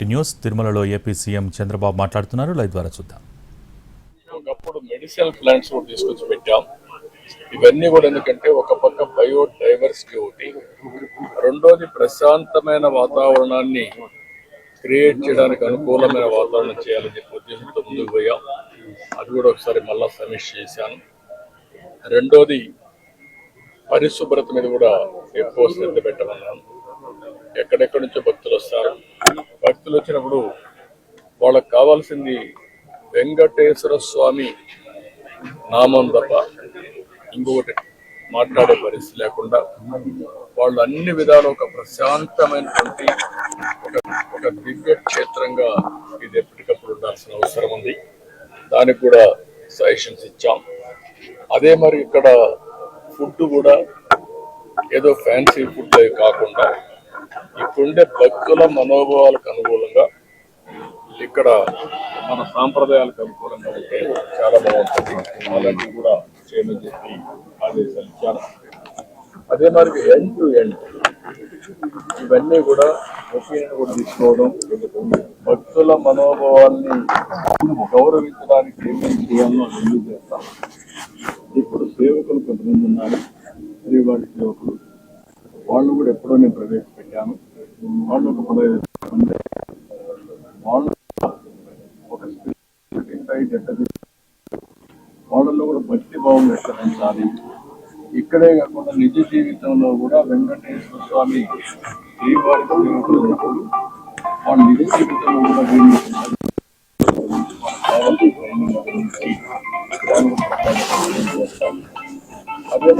TV news. తిరుమలలో AP CM Chandrababu మాట్లాడుతున్నారు. Live ద్వారా చూద్దాం. ఒకప్పుడు మెడిసినల్ ప్లాంట్స్ కూడా తీసుకొచ్చి పెట్టాం. ఇవన్నీ కూడా ఎందుకంటే ఒక పక్క బయోడైవర్సిటీ ఒకటి, రెండోది ప్రశాంతమైన వాతావరణాన్ని క్రియేట్ చేయడానికి అనుకూలమైన వాతావరణం చేయాలని చెప్పి ఉద్దేశంతో ముందుకు పోయాం. అది కూడా ఒకసారి మళ్ళా సమీక్ష చేశాను. రెండోది పరిశుభ్రత మీద కూడా ఎక్కువ శ్రద్ధ పెట్టమన్నాను. ఎక్కడెక్కడి నుంచో భక్తులు వస్తారు. భక్తులు వచ్చినప్పుడు వాళ్ళకు కావాల్సింది వెంకటేశ్వర స్వామి నామం తప్ప ఇంకొకటి మాట్లాడే పరిస్థితి లేకుండా వాళ్ళు అన్ని విధాలు ఒక ప్రశాంతమైనటువంటి ఒక దివ్య క్షేత్రంగా ఇది ఎప్పటికప్పుడు ఉండాల్సిన అవసరం ఉంది. దానికి కూడా సజెషన్స్ ఇచ్చాం. అదే మరి ఇక్కడ ఫుడ్ కూడా ఏదో ఫ్యాన్సీ ఫుడ్ కాకుండా ఇక్కడుండే భక్తుల మనోభావాలకు అనుకూలంగా ఇక్కడ మన సాంప్రదాయాలకు అనుకూలంగా ఉంటే చాలా బాగుంటుంది. అలాంటివి కూడా చేయమని చెప్పి ఆదేశాలు ఇచ్చాను. అదే మరి ఎండ్ టు ఎండ్ ఇవన్నీ కూడా ఒపీనియన్ కూడా తీసుకోవడం, భక్తుల మనోభావాల్ని గౌరవించడానికి ఏమేమి చేయాలో ఎందుకు చేస్తాం. ఇప్పుడు సేవకులు కొంతమంది ఉన్నారు, శ్రీవారి సేవకులు, వాళ్ళు కూడా ఎప్పుడో నేను ప్రవేశపెట్టాను. వాళ్ళు ఒక 15 మంది, వాళ్ళు ఒక వాళ్ళలో కూడా భక్తి భావం ఎట్లా పెంచాలి. ఇక్కడే కాకుండా నిజ జీవితంలో కూడా వెంకటేశ్వర స్వామి శ్రీవారి సేవకులు ఉన్నప్పుడు వాళ్ళు నిజ జీవితంలో కూడా అదే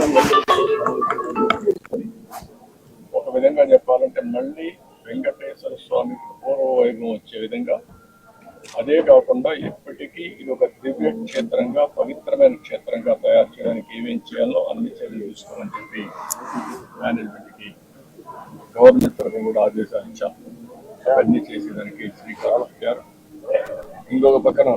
ఒక విధంగా చెప్పాలంటే మళ్ళీ వెంకటేశ్వర స్వామికి పూర్వ వైభవం వచ్చే విధంగా, అదే కాకుండా ఎప్పటికీ ఇది ఒక దివ్య క్షేత్రంగా, పవిత్రమైన క్షేత్రంగా తయారు చేయడానికి ఏమేం చేయాలో అన్ని చర్యలు తీసుకోవాలని చెప్పి మేనేజ్మెంట్కి గవర్నమెంట్ తరఫున కూడా ఆదేశాలు ఇచ్చాం. అవన్నీ చేసేదానికి శ్రీకారం చుట్టారు. ఇంకొక పక్కన